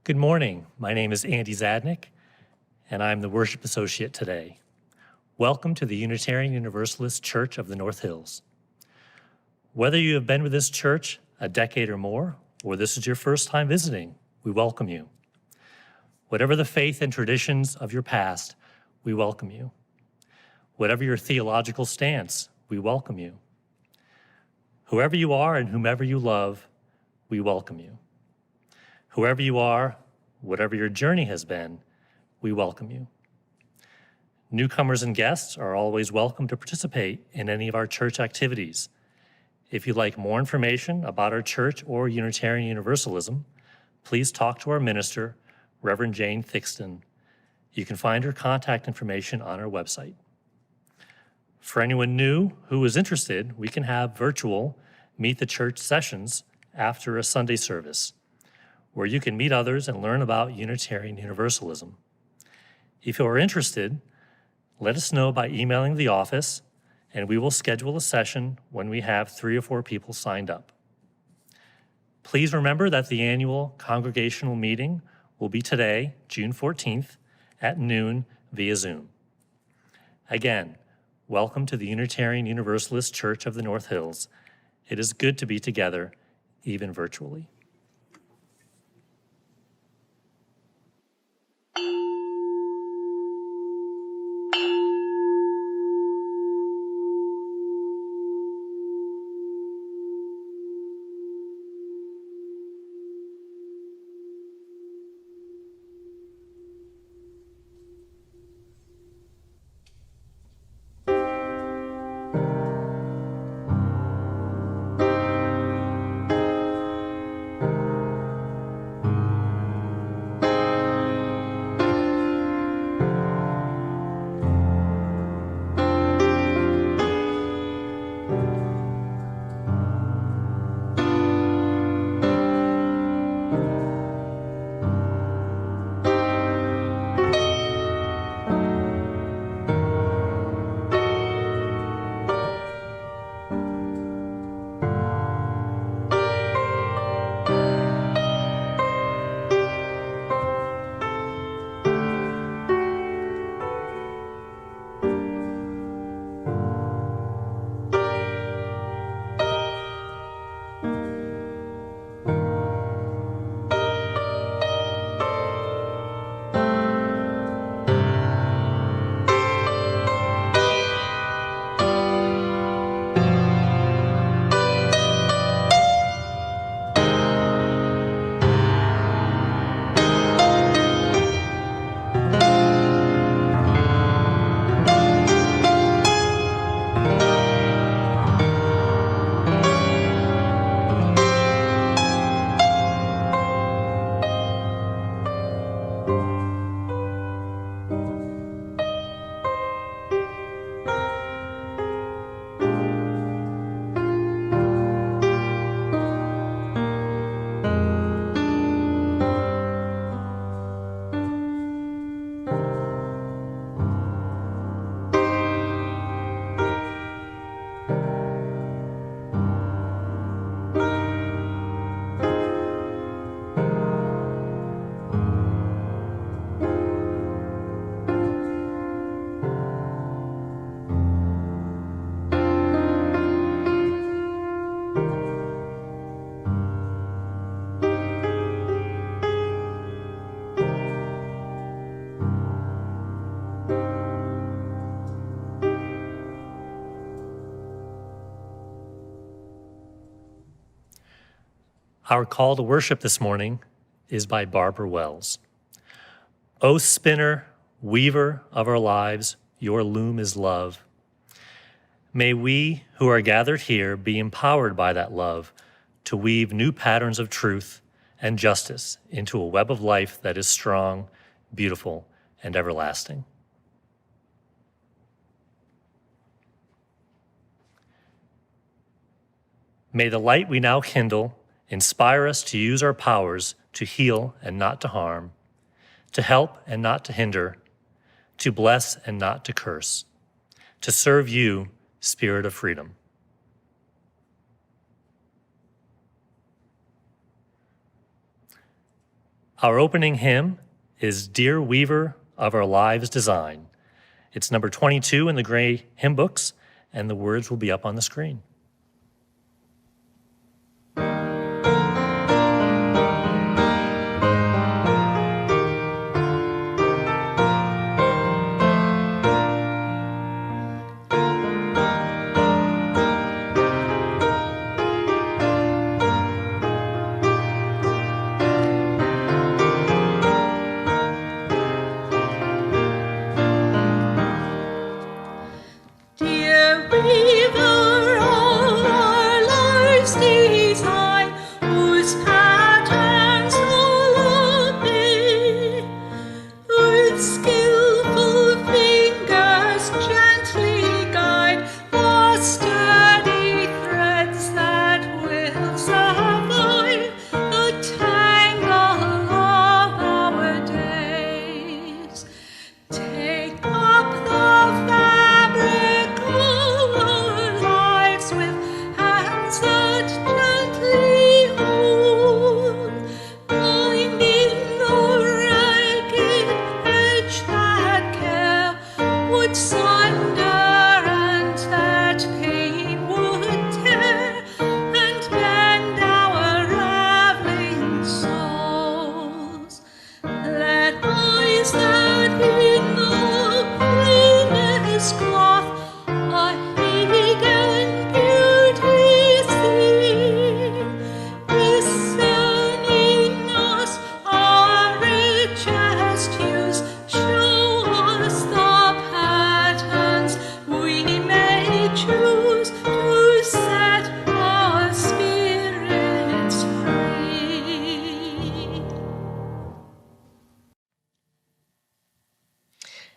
Good morning. My name is Andy Zadnik, and I'm the worship associate today. Welcome to the Unitarian Universalist Church of the North Hills. Whether you have been with this church a decade or more, or this is your first time visiting, we welcome you. Whatever the faith and traditions of your past, we welcome you. Whatever your theological stance, we welcome you. Whoever you are and whomever you love, we welcome you. Whoever you are, whatever your journey has been, we welcome you. Newcomers and guests are always welcome to participate in any of our church activities. If you'd like more information about our church or Unitarian Universalism, please talk to our minister, Reverend Jane Thixton. You can find her contact information on our website. For anyone new who is interested, we can have virtual Meet the Church sessions after a Sunday service, where you can meet others and learn about Unitarian Universalism. If you are interested, let us know by emailing the office, and we will schedule a session when we have 3 or 4 people signed up. Please remember that the annual congregational meeting will be today, June 14th, at noon via Zoom. Again, welcome to the Unitarian Universalist Church of the North Hills. It is good to be together, even virtually. Our call to worship this morning is by Barbara Wells. O spinner, weaver of our lives, your loom is love. May we who are gathered here be empowered by that love to weave new patterns of truth and justice into a web of life that is strong, beautiful, and everlasting. May the light we now kindle inspire us to use our powers to heal and not to harm, to help and not to hinder, to bless and not to curse, to serve you, Spirit of freedom. Our opening hymn is Dear Weaver of Our Lives Design. It's number 22 in the gray hymn books, and the words will be up on the screen.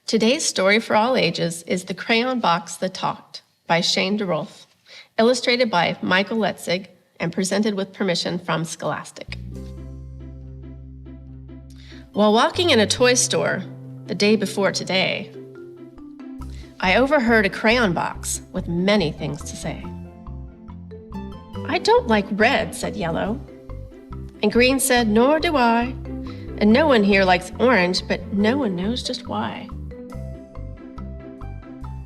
Today's story for all ages is The Crayon Box That Talked by Shane DeRolf, illustrated by Michael Letzig, and presented with permission from Scholastic. While walking in a toy store the day before today, I overheard a crayon box with many things to say. "I don't like red," said Yellow. And Green said, "Nor do I. And no one here likes orange, but no one knows just why.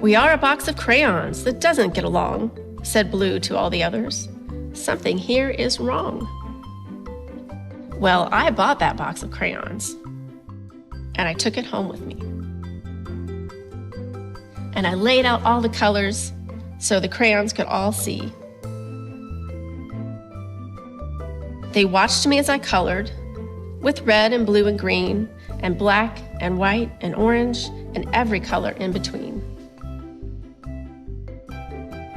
We are a box of crayons that doesn't get along," said Blue to all the others. "Something here is wrong." Well, I bought that box of crayons, and I took it home with me. And I laid out all the colors so the crayons could all see. They watched me as I colored, with red and blue and green, and black and white and orange, and every color in between.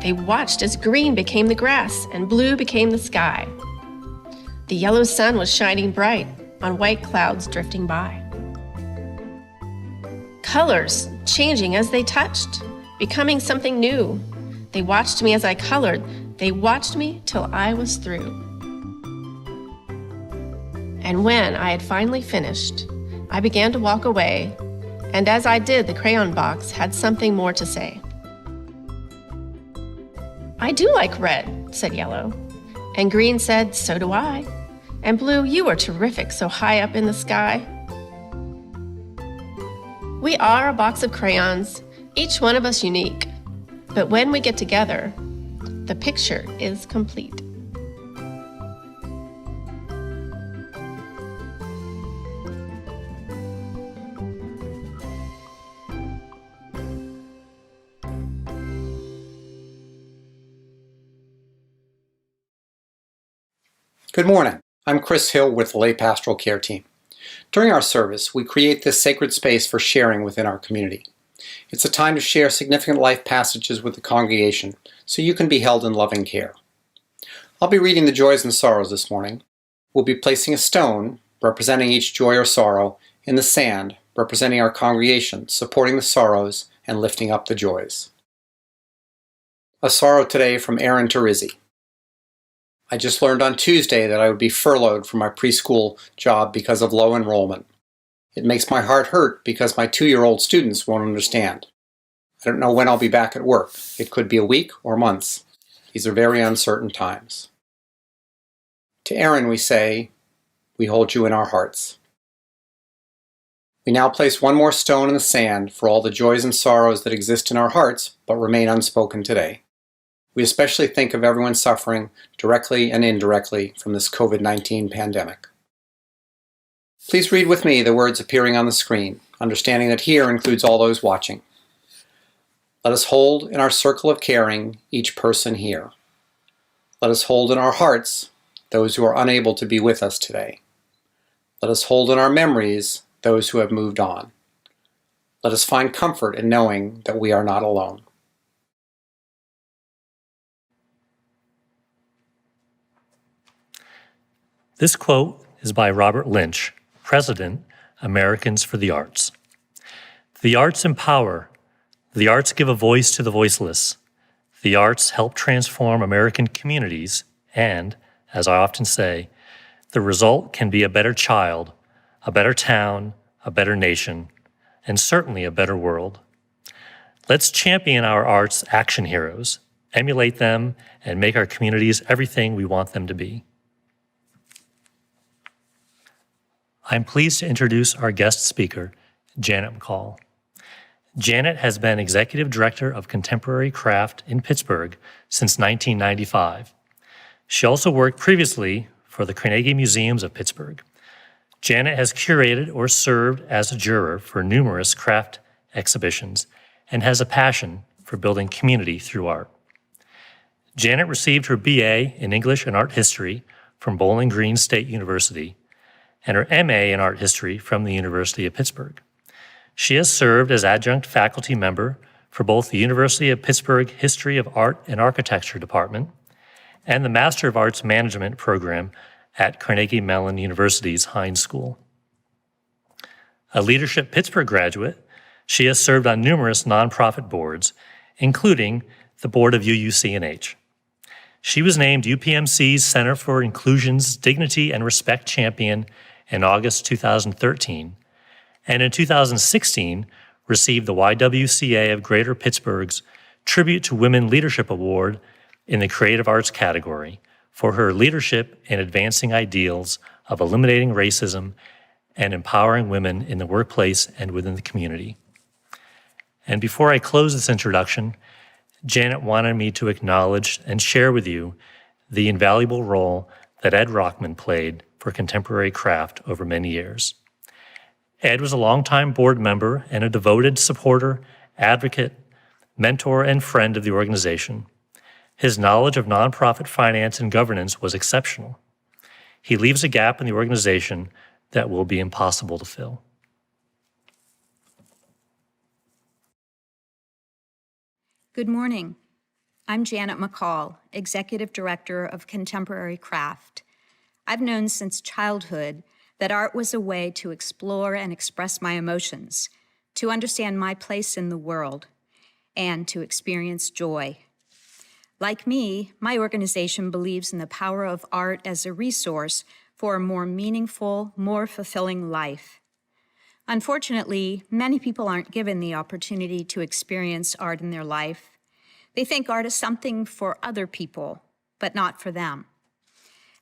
They watched as green became the grass and blue became the sky. The yellow sun was shining bright on white clouds drifting by. Colors changing as they touched, becoming something new. They watched me as I colored. They watched me till I was through. And when I had finally finished, I began to walk away, and as I did, the crayon box had something more to say. "I do like red," said Yellow. And Green said, "So do I." And Blue, "You are terrific, so high up in the sky." We are a box of crayons, each one of us unique. But when we get together, the picture is complete. Good morning. I'm Chris Hill with the Lay Pastoral Care Team. During our service, we create this sacred space for sharing within our community. It's a time to share significant life passages with the congregation so you can be held in loving care. I'll be reading the joys and sorrows this morning. We'll be placing a stone, representing each joy or sorrow, in the sand, representing our congregation, supporting the sorrows and lifting up the joys. A sorrow today from Aaron to Rizzy. I just learned on Tuesday that I would be furloughed from my preschool job because of low enrollment. It makes my heart hurt because my 2-year-old students won't understand. I don't know when I'll be back at work. It could be a week or months. These are very uncertain times. To Aaron we say, we hold you in our hearts. We now place one more stone in the sand for all the joys and sorrows that exist in our hearts but remain unspoken today. We especially think of everyone suffering directly and indirectly from this COVID-19 pandemic. Please read with me the words appearing on the screen, understanding that here includes all those watching. Let us hold in our circle of caring each person here. Let us hold in our hearts those who are unable to be with us today. Let us hold in our memories those who have moved on. Let us find comfort in knowing that we are not alone. This quote is by Robert Lynch, President, Americans for the Arts. The arts empower. The arts give a voice to the voiceless. The arts help transform American communities, and, as I often say, the result can be a better child, a better town, a better nation, and certainly a better world. Let's champion our arts action heroes, emulate them, and make our communities everything we want them to be. I'm pleased to introduce our guest speaker, Janet McCall. Janet has been Executive Director of Contemporary Craft in Pittsburgh since 1995. She also worked previously for the Carnegie Museums of Pittsburgh. Janet has curated or served as a juror for numerous craft exhibitions and has a passion for building community through art. Janet received her BA in English and Art History from Bowling Green State University and her MA in Art History from the University of Pittsburgh. She has served as adjunct faculty member for both the University of Pittsburgh History of Art and Architecture Department and the Master of Arts Management program at Carnegie Mellon University's Heinz School. A Leadership Pittsburgh graduate, she has served on numerous nonprofit boards, including the board of UUCNH. She was named UPMC's Center for Inclusion's Dignity and Respect Champion in August 2013, and in 2016 received the YWCA of Greater Pittsburgh's Tribute to Women Leadership Award in the Creative Arts category for her leadership in advancing ideals of eliminating racism and empowering women in the workplace and within the community. And before I close this introduction, Janet wanted me to acknowledge and share with you the invaluable role that Ed Rockman played for contemporary craft over many years. Ed was a longtime board member and a devoted supporter, advocate, mentor, and friend of the organization. His knowledge of nonprofit finance and governance was exceptional. He leaves a gap in the organization that will be impossible to fill. Good morning. I'm Janet McCall, Executive Director of Contemporary Craft. I've known since childhood that art was a way to explore and express my emotions, to understand my place in the world, and to experience joy. Like me, my organization believes in the power of art as a resource for a more meaningful, more fulfilling life. Unfortunately, many people aren't given the opportunity to experience art in their life. They think art is something for other people, but not for them.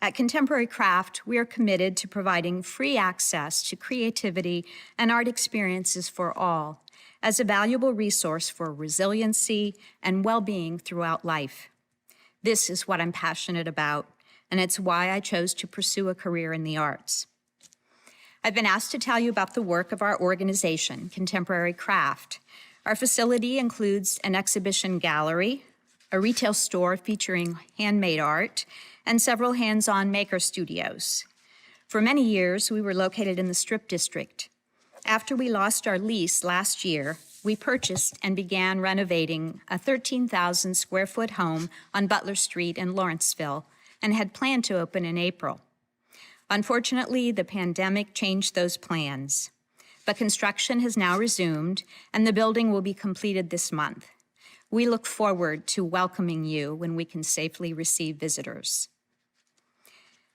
At Contemporary Craft, we are committed to providing free access to creativity and art experiences for all, as a valuable resource for resiliency and well-being throughout life. This is what I'm passionate about, and it's why I chose to pursue a career in the arts. I've been asked to tell you about the work of our organization, Contemporary Craft. Our facility includes an exhibition gallery, a retail store featuring handmade art, and several hands-on maker studios. For many years, we were located in the Strip District. After we lost our lease last year, we purchased and began renovating a 13,000 square foot home on Butler Street in Lawrenceville and had planned to open in April. Unfortunately, the pandemic changed those plans, but construction has now resumed and the building will be completed this month. We look forward to welcoming you when we can safely receive visitors.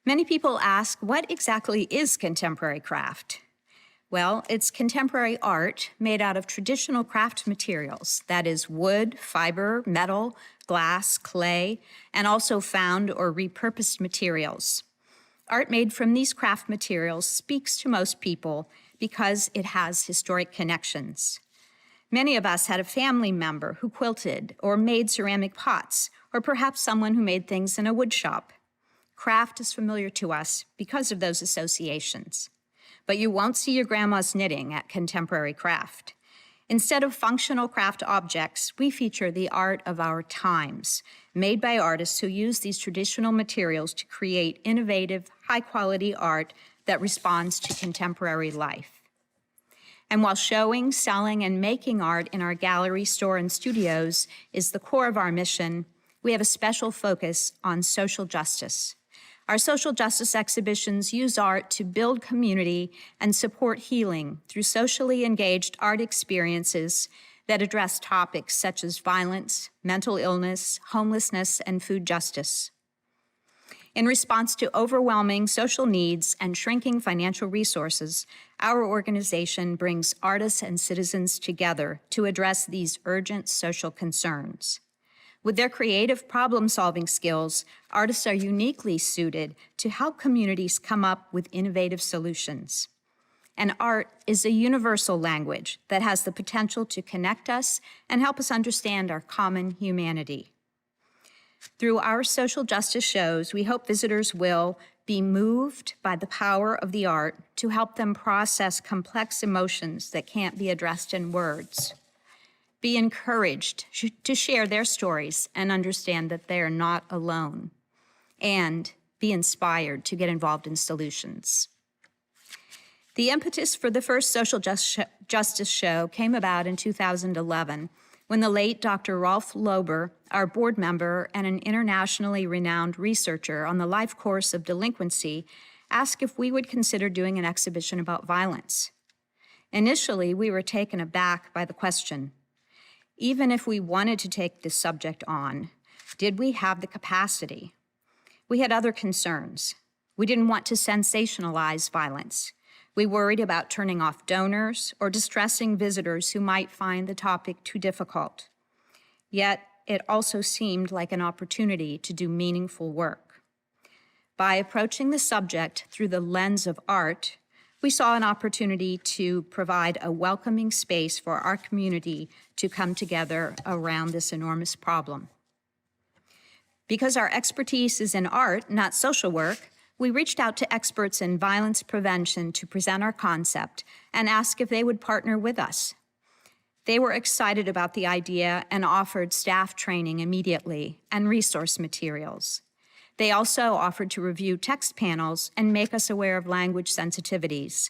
Many people ask, what exactly is contemporary craft? Well, it's contemporary art made out of traditional craft materials, that is wood, fiber, metal, glass, clay, and also found or repurposed materials. Art made from these craft materials speaks to most people because it has historic connections. Many of us had a family member who quilted or made ceramic pots, or perhaps someone who made things in a wood shop. Craft is familiar to us because of those associations. But you won't see your grandma's knitting at Contemporary Craft. Instead of functional craft objects, we feature the art of our times, made by artists who use these traditional materials to create innovative, high-quality art that responds to contemporary life. And while showing, selling, and making art in our gallery, store, and studios is the core of our mission, we have a special focus on social justice. Our social justice exhibitions use art to build community and support healing through socially engaged art experiences that address topics such as violence, mental illness, homelessness, and food justice. In response to overwhelming social needs and shrinking financial resources, our organization brings artists and citizens together to address these urgent social concerns. With their creative problem-solving skills, artists are uniquely suited to help communities come up with innovative solutions. And art is a universal language that has the potential to connect us and help us understand our common humanity. Through our social justice shows, we hope visitors will be moved by the power of the art to help them process complex emotions that can't be addressed in words. Be encouraged to share their stories and understand that they are not alone, and be inspired to get involved in solutions. The impetus for the first social justice show came about in 2011 when the late Dr. Rolf Lober, our board member and an internationally renowned researcher on the life course of delinquency, asked if we would consider doing an exhibition about violence. Initially, we were taken aback by the question. Even if we wanted to take this subject on, did we have the capacity? We had other concerns. We didn't want to sensationalize violence. We worried about turning off donors or distressing visitors who might find the topic too difficult. Yet, it also seemed like an opportunity to do meaningful work. By approaching the subject through the lens of art, we saw an opportunity to provide a welcoming space for our community to come together around this enormous problem. Because our expertise is in art, not social work, we reached out to experts in violence prevention to present our concept and ask if they would partner with us. They were excited about the idea and offered staff training immediately and resource materials. They also offered to review text panels and make us aware of language sensitivities.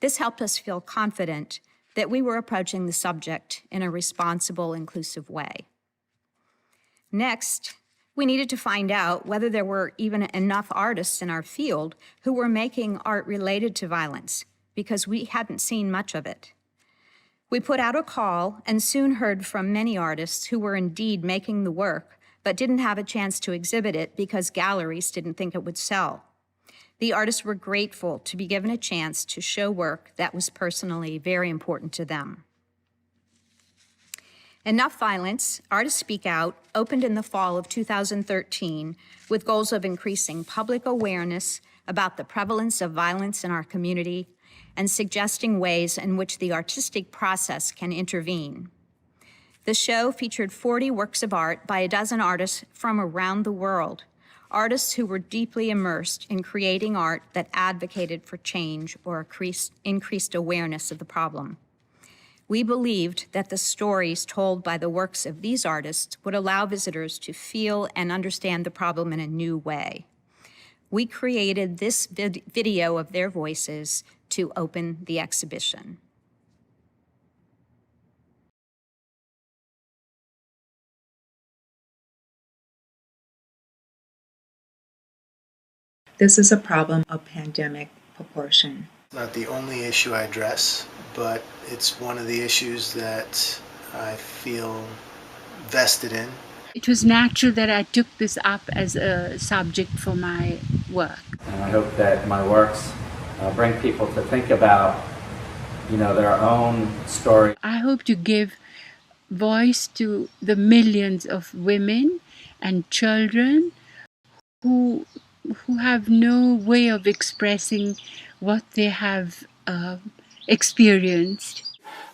This helped us feel confident that we were approaching the subject in a responsible, inclusive way. Next, we needed to find out whether there were even enough artists in our field who were making art related to violence, because we hadn't seen much of it. We put out a call and soon heard from many artists who were indeed making the work, but didn't have a chance to exhibit it because galleries didn't think it would sell. The artists were grateful to be given a chance to show work that was personally very important to them. Enough Violence, Artists Speak Out, opened in the fall of 2013 with goals of increasing public awareness about the prevalence of violence in our community and suggesting ways in which the artistic process can intervene. The show featured 40 works of art by a dozen artists from around the world, artists who were deeply immersed in creating art that advocated for change or increased awareness of the problem. We believed that the stories told by the works of these artists would allow visitors to feel and understand the problem in a new way. We created this video of their voices to open the exhibition. This is a problem of pandemic proportion. Not the only issue I address, but it's one of the issues that I feel vested in. It was natural that I took this up as a subject for my work. And I hope that my works bring people to think about, their own story. I hope to give voice to the millions of women and children who have no way of expressing what they have experienced.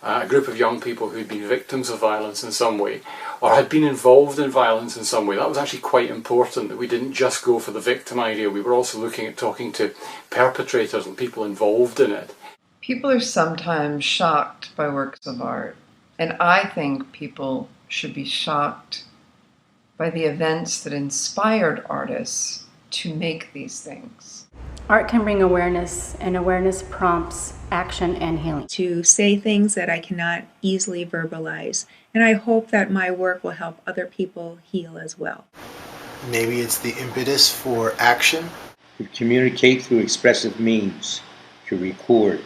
A group of young people who'd been victims of violence in some way or had been involved in violence in some way. That was actually quite important, that we didn't just go for the victim idea. We were also looking at talking to perpetrators and people involved in it. People are sometimes shocked by works of art, and I think people should be shocked by the events that inspired artists to make these things. Art can bring awareness, and awareness prompts action and healing. To say things that I cannot easily verbalize. And I hope that my work will help other people heal as well. Maybe it's the impetus for action. To communicate through expressive means, to record,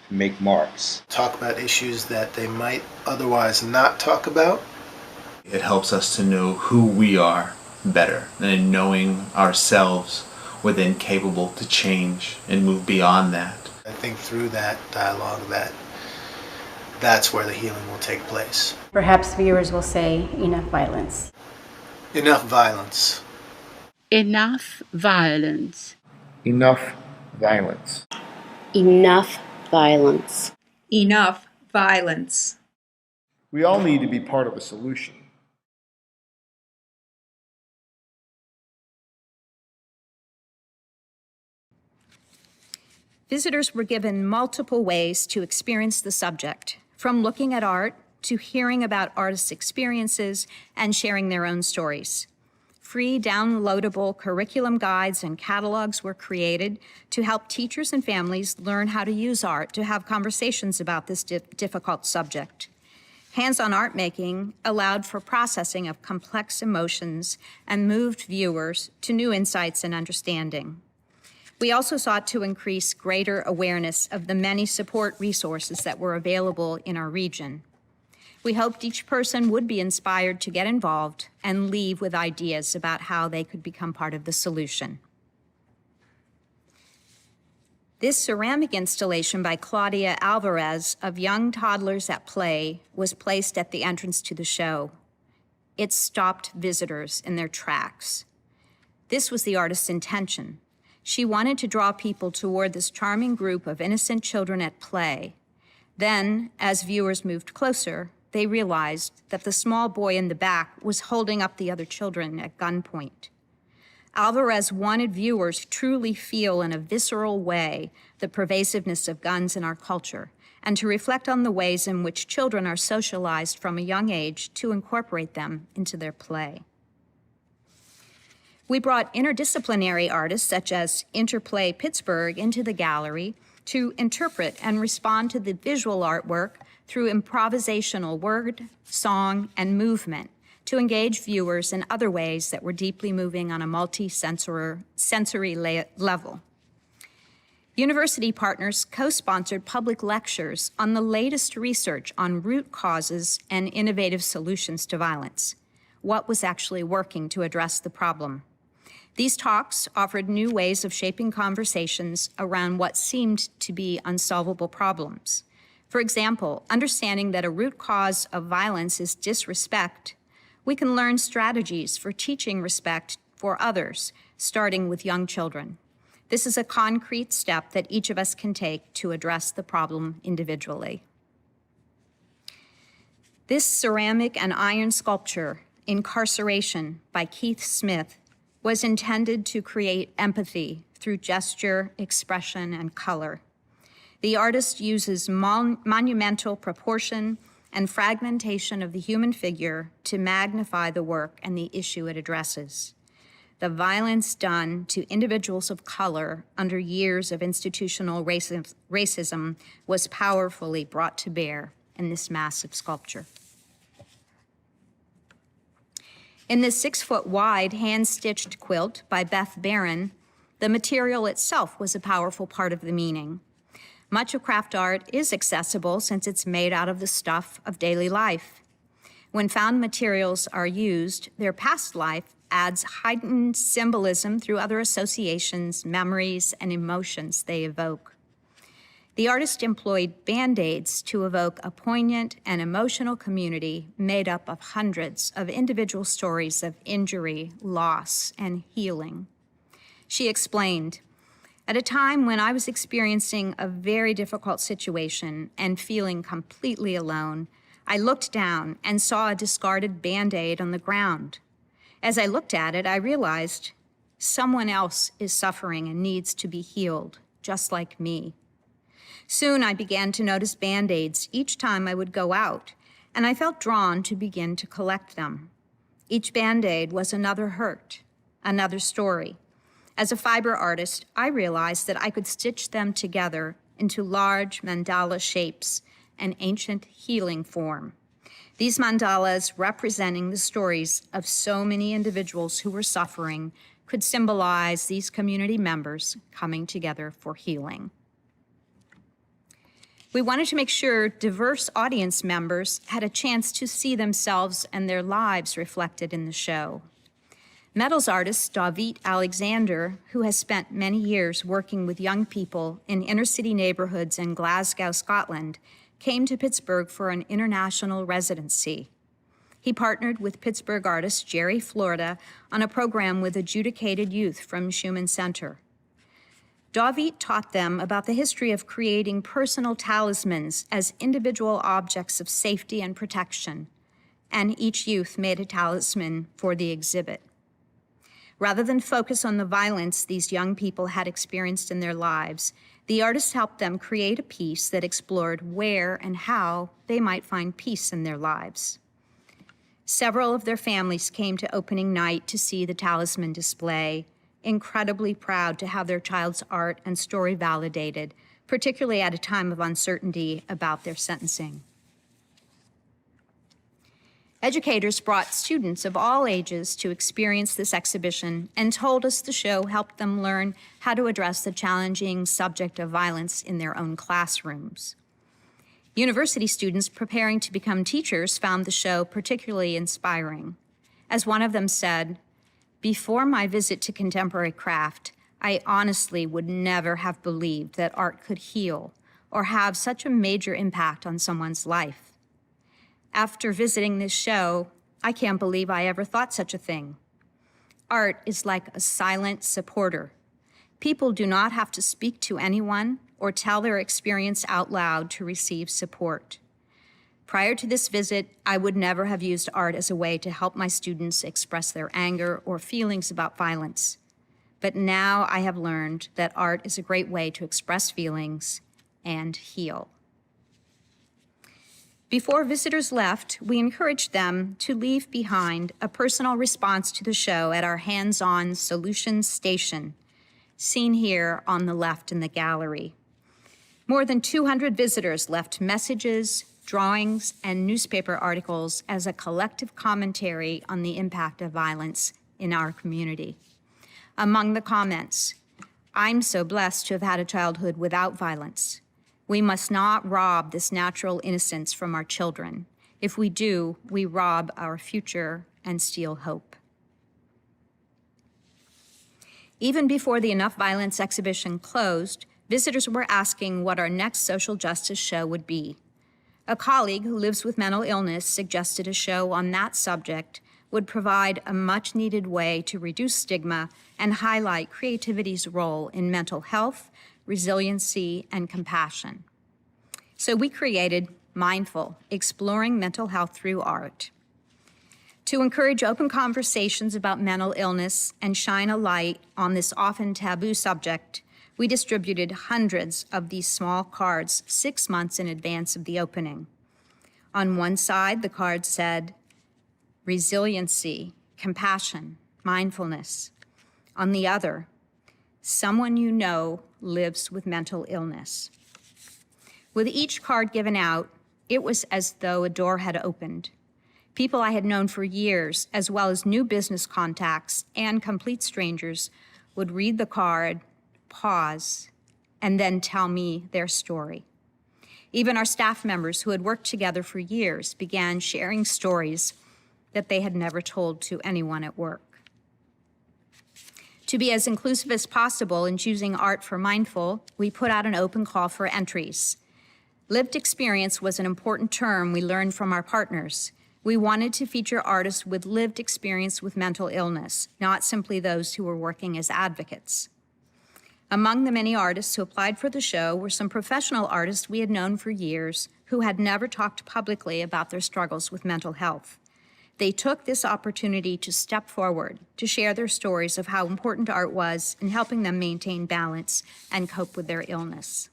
to make marks. Talk about issues that they might otherwise not talk about. It helps us to know who we are better, and in knowing ourselves, we're then capable to change and move beyond that. I think through that dialogue that's where the healing will take place. Perhaps viewers will say, enough violence. Enough violence. Enough violence. Enough violence. Enough violence. Enough violence. We all need to be part of a solution. Visitors were given multiple ways to experience the subject, from looking at art to hearing about artists' experiences and sharing their own stories. Free downloadable curriculum guides and catalogs were created to help teachers and families learn how to use art to have conversations about this difficult subject. Hands-on art making allowed for processing of complex emotions and moved viewers to new insights and understanding. We also sought to increase greater awareness of the many support resources that were available in our region. We hoped each person would be inspired to get involved and leave with ideas about how they could become part of the solution. This ceramic installation by Claudia Alvarez of Young Toddlers at Play was placed at the entrance to the show. It stopped visitors in their tracks. This was the artist's intention. She wanted to draw people toward this charming group of innocent children at play. Then, as viewers moved closer, they realized that the small boy in the back was holding up the other children at gunpoint. Alvarez wanted viewers to truly feel in a visceral way the pervasiveness of guns in our culture and to reflect on the ways in which children are socialized from a young age to incorporate them into their play. We brought interdisciplinary artists such as Interplay Pittsburgh into the gallery to interpret and respond to the visual artwork through improvisational word, song, and movement to engage viewers in other ways that were deeply moving on a multi-sensory level. University partners co-sponsored public lectures on the latest research on root causes and innovative solutions to violence. What was actually working to address the problem? These talks offered new ways of shaping conversations around what seemed to be unsolvable problems. For example, understanding that a root cause of violence is disrespect, we can learn strategies for teaching respect for others, starting with young children. This is a concrete step that each of us can take to address the problem individually. This ceramic and iron sculpture, Incarceration by Keith Smith, was intended to create empathy through gesture, expression, and color. The artist uses monumental proportion and fragmentation of the human figure to magnify the work and the issue it addresses. The violence done to individuals of color under years of institutional racism was powerfully brought to bear in this massive sculpture. In this 6-foot-wide hand-stitched quilt by Beth Barron, the material itself was a powerful part of the meaning. Much of craft art is accessible since it's made out of the stuff of daily life. When found materials are used, their past life adds heightened symbolism through other associations, memories, and emotions they evoke. The artist employed Band-Aids to evoke a poignant and emotional community made up of hundreds of individual stories of injury, loss, and healing. She explained, At a time when I was experiencing a very difficult situation and feeling completely alone, I looked down and saw a discarded Band-Aid on the ground. As I looked at it, I realized someone else is suffering and needs to be healed, just like me. Soon I began to notice Band-Aids each time I would go out, and I felt drawn to begin to collect them. Each Band-Aid was another hurt, another story. As a fiber artist, I realized that I could stitch them together into large mandala shapes, an ancient healing form. These mandalas, representing the stories of so many individuals who were suffering, could symbolize these community members coming together for healing. We wanted to make sure diverse audience members had a chance to see themselves and their lives reflected in the show. Metals artist David Alexander, who has spent many years working with young people in inner-city neighborhoods in Glasgow, Scotland, came to Pittsburgh for an international residency. He partnered with Pittsburgh artist Jerry Florida on a program with adjudicated youth from Schumann Center. David taught them about the history of creating personal talismans as individual objects of safety and protection, and each youth made a talisman for the exhibit. Rather than focus on the violence these young people had experienced in their lives, the artist helped them create a piece that explored where and how they might find peace in their lives. Several of their families came to opening night to see the talisman display, incredibly proud to have their child's art and story validated, particularly at a time of uncertainty about their sentencing. Educators brought students of all ages to experience this exhibition and told us the show helped them learn how to address the challenging subject of violence in their own classrooms. University students preparing to become teachers found the show particularly inspiring. As one of them said, "Before my visit to contemporary craft, I honestly would never have believed that art could heal or have such a major impact on someone's life. After visiting this show, I can't believe I ever thought such a thing. Art is like a silent supporter. People do not have to speak to anyone or tell their experience out loud to receive support. Prior to this visit, I would never have used art as a way to help my students express their anger or feelings about violence. But now I have learned that art is a great way to express feelings and heal." Before visitors left, we encouraged them to leave behind a personal response to the show at our hands-on solutions station, seen here on the left in the gallery. More than 200 visitors left messages, drawings, and newspaper articles as a collective commentary on the impact of violence in our community. Among the comments, "I'm so blessed to have had a childhood without violence. We must not rob this natural innocence from our children. If we do, we rob our future and steal hope." Even before the Enough Violence exhibition closed, visitors were asking what our next social justice show would be. A colleague who lives with mental illness suggested a show on that subject would provide a much-needed way to reduce stigma and highlight creativity's role in mental health, resiliency, and compassion. So we created Mindful, Exploring Mental Health Through Art. To encourage open conversations about mental illness and shine a light on this often taboo subject, we distributed hundreds of these small cards 6 months in advance of the opening. On one side, the card said, "Resiliency, compassion, mindfulness." On the other, "Someone you know lives with mental illness." With each card given out, it was as though a door had opened. People I had known for years, as well as new business contacts and complete strangers, would read the card, pause, and then tell me their story. Even our staff members who had worked together for years began sharing stories that they had never told to anyone at work. To be as inclusive as possible in choosing art for Mindful, we put out an open call for entries. Lived experience was an important term we learned from our partners. We wanted to feature artists with lived experience with mental illness, not simply those who were working as advocates. Among the many artists who applied for the show were some professional artists we had known for years who had never talked publicly about their struggles with mental health. They took this opportunity to step forward, to share their stories of how important art was in helping them maintain balance and cope with their illness.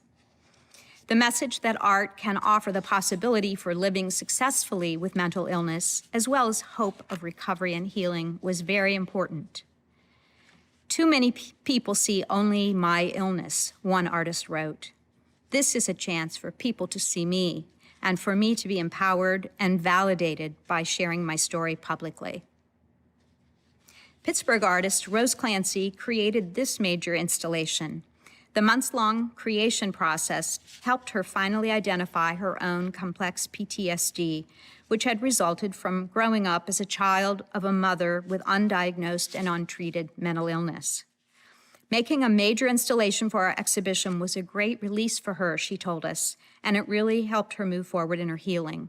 The message that art can offer the possibility for living successfully with mental illness, as well as hope of recovery and healing, was very important. Too many people see only my illness, one artist wrote. This is a chance for people to see me, and for me to be empowered and validated by sharing my story publicly. Pittsburgh artist Rose Clancy created this major installation. The months-long creation process helped her finally identify her own complex PTSD, which had resulted from growing up as a child of a mother with undiagnosed and untreated mental illness. Making a major installation for our exhibition was a great release for her, she told us, and it really helped her move forward in her healing.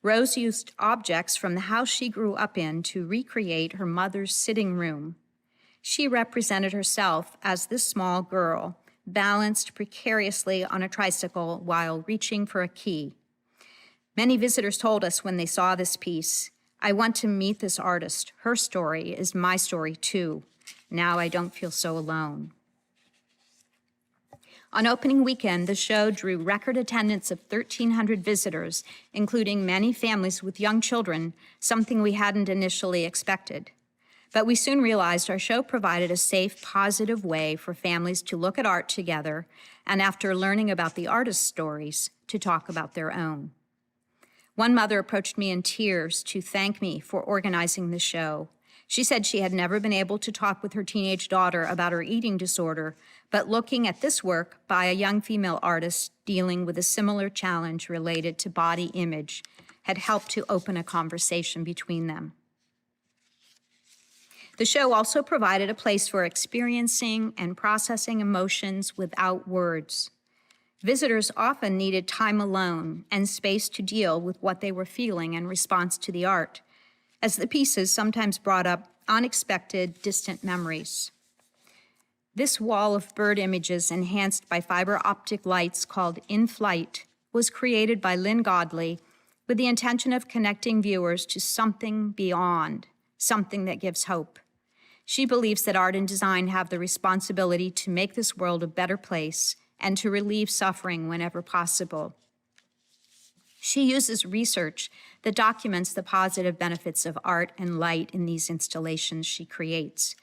Rose used objects from the house she grew up in to recreate her mother's sitting room. She represented herself as this small girl, balanced precariously on a tricycle while reaching for a key. Many visitors told us when they saw this piece, "I want to meet this artist. Her story is my story too. Now I don't feel so alone." On opening weekend, the show drew record attendance of 1,300 visitors, including many families with young children, something we hadn't initially expected. But we soon realized our show provided a safe, positive way for families to look at art together, and after learning about the artists' stories, to talk about their own. One mother approached me in tears to thank me for organizing the show. She said she had never been able to talk with her teenage daughter about her eating disorder, but looking at this work by a young female artist dealing with a similar challenge related to body image had helped to open a conversation between them. The show also provided a place for experiencing and processing emotions without words. Visitors often needed time alone and space to deal with what they were feeling in response to the art, as the pieces sometimes brought up unexpected, distant memories. This wall of bird images enhanced by fiber optic lights called In Flight was created by Lynn Godley with the intention of connecting viewers to something beyond, something that gives hope. She believes that art and design have the responsibility to make this world a better place and to relieve suffering whenever possible. She uses research that documents the positive benefits of art and light in these installations she creates.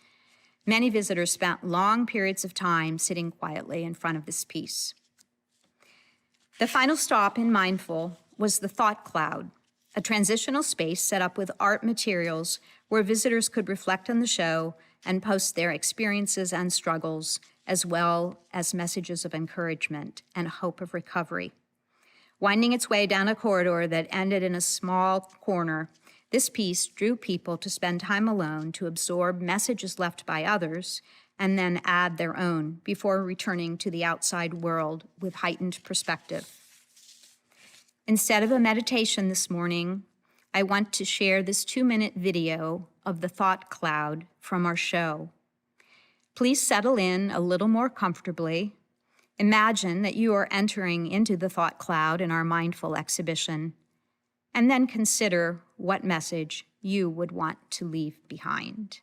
Many visitors spent long periods of time sitting quietly in front of this piece. The final stop in Mindful was the Thought Cloud, a transitional space set up with art materials where visitors could reflect on the show and post their experiences and struggles, as well as messages of encouragement and hope of recovery. Winding its way down a corridor that ended in a small corner, this piece drew people to spend time alone to absorb messages left by others and then add their own before returning to the outside world with heightened perspective. Instead of a meditation this morning, I want to share this 2-minute video of the thought cloud from our show. Please settle in a little more comfortably. Imagine that you are entering into the thought cloud in our Mindful exhibition, and then consider what message you would want to leave behind.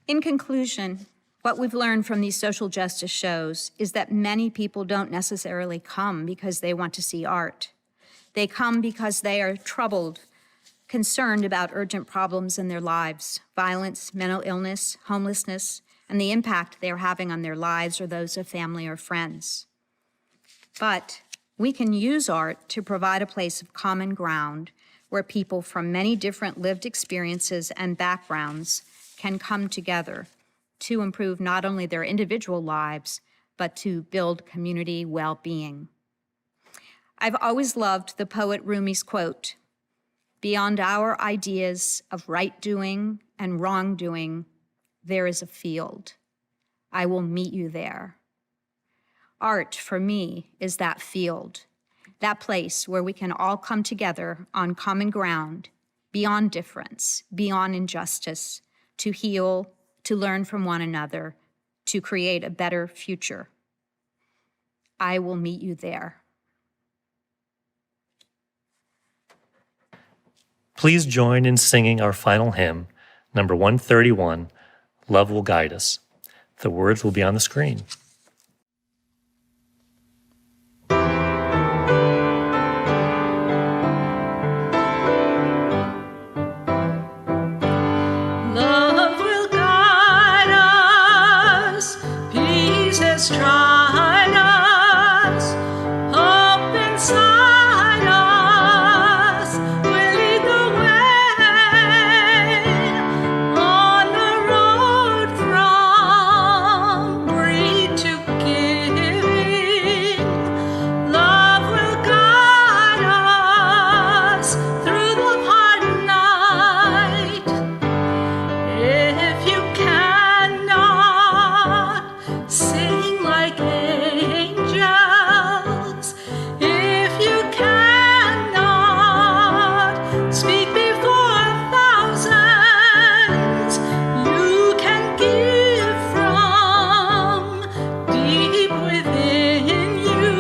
In conclusion, what we've learned from these social justice shows is that many people don't necessarily come because they want to see art. They come because they are troubled, concerned about urgent problems in their lives, violence, mental illness, homelessness, and the impact they are having on their lives or those of family or friends. But we can use art to provide a place of common ground where people from many different lived experiences and backgrounds can come together to improve not only their individual lives, but to build community well-being. I've always loved the poet Rumi's quote, "Beyond our ideas of right doing and wrongdoing, there is a field. I will meet you there." Art, for me, is that field, that place where we can all come together on common ground, beyond difference, beyond injustice, to heal, to learn from one another, to create a better future. I will meet you there. Please join in singing our final hymn, number 131, Love Will Guide Us. The words will be on the screen. Love will guide us, peace has tried us, hope inside us will lead the way on the road from greed to giving. Love will guide us through the hard night. If you cannot sing like angels, if you cannot speak before thousands, you can give from deep within you.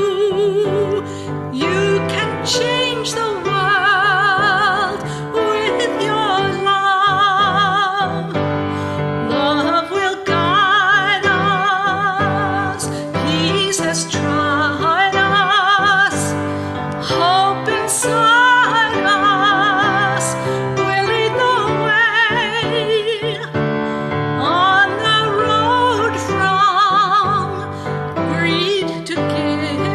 You can change the world with your love. Love will guide us, peace has tried us, hope inside us will lead the way on the road from greed to giving.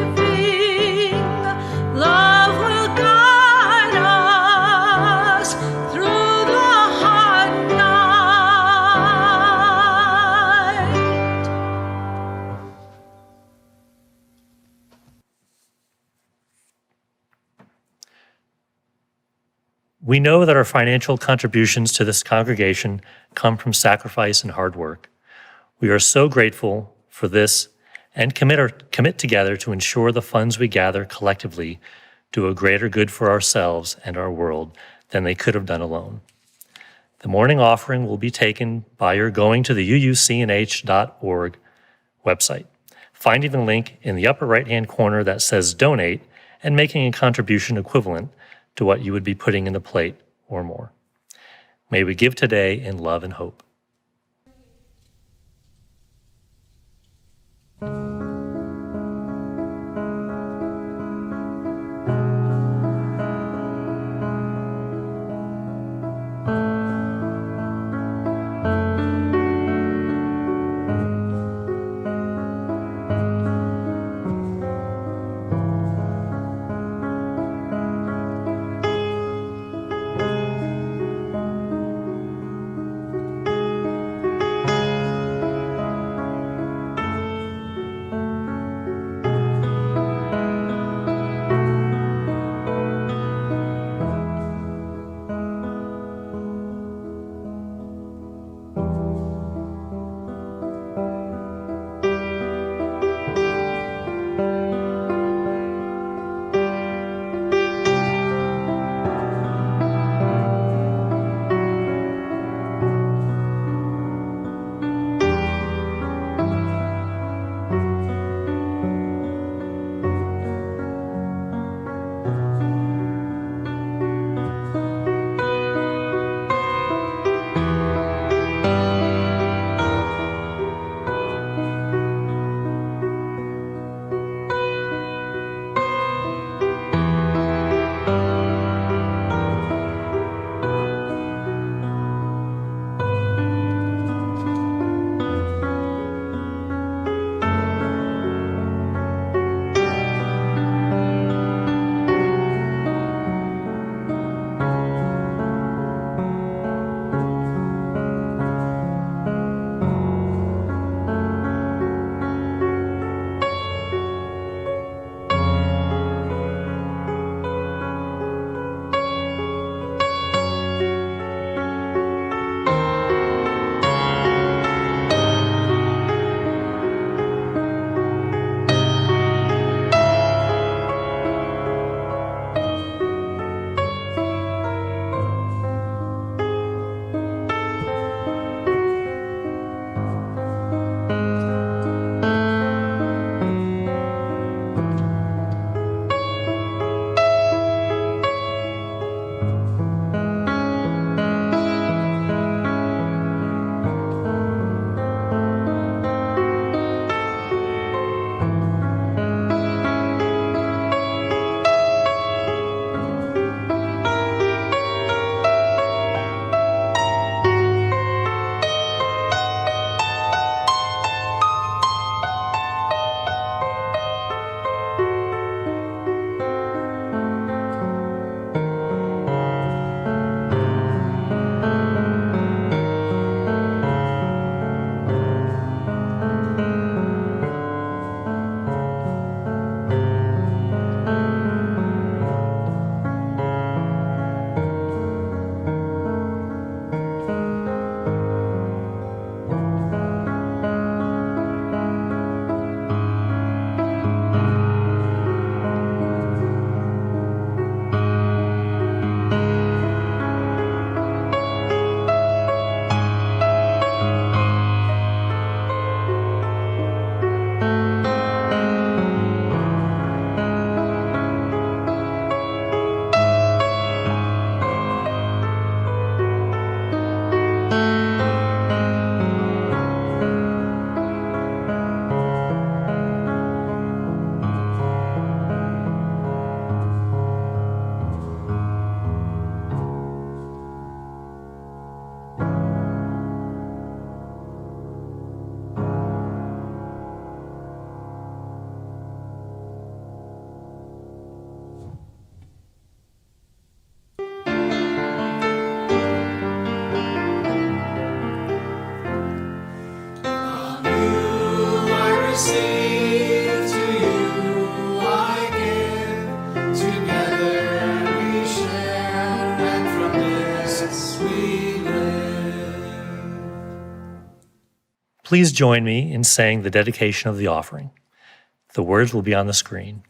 Love will guide us through the hard night. We know that our financial contributions to this congregation come from sacrifice and hard work. We are so grateful for this and commit together to ensure the funds we gather collectively do a greater good for ourselves and our world than they could have done alone. The morning offering will be taken by your going to the UUCNH.org website, finding the link in the upper right-hand corner that says Donate, and making a contribution equivalent to what you would be putting in the plate or more. May we give today in love and hope. please join me in saying the dedication of the offering. The words will be on the screen.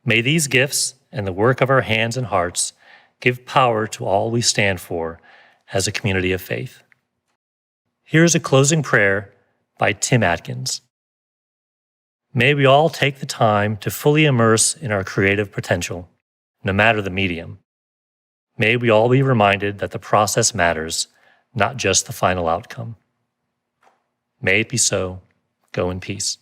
May these gifts and the work of our hands and hearts give power to all we stand for as a community of faith. Here's a closing prayer by Tim Atkins. May we all take the time to fully immerse in our creative potential, no matter the medium. May we all be reminded that the process matters, not just the final outcome. May it be so. Go in peace.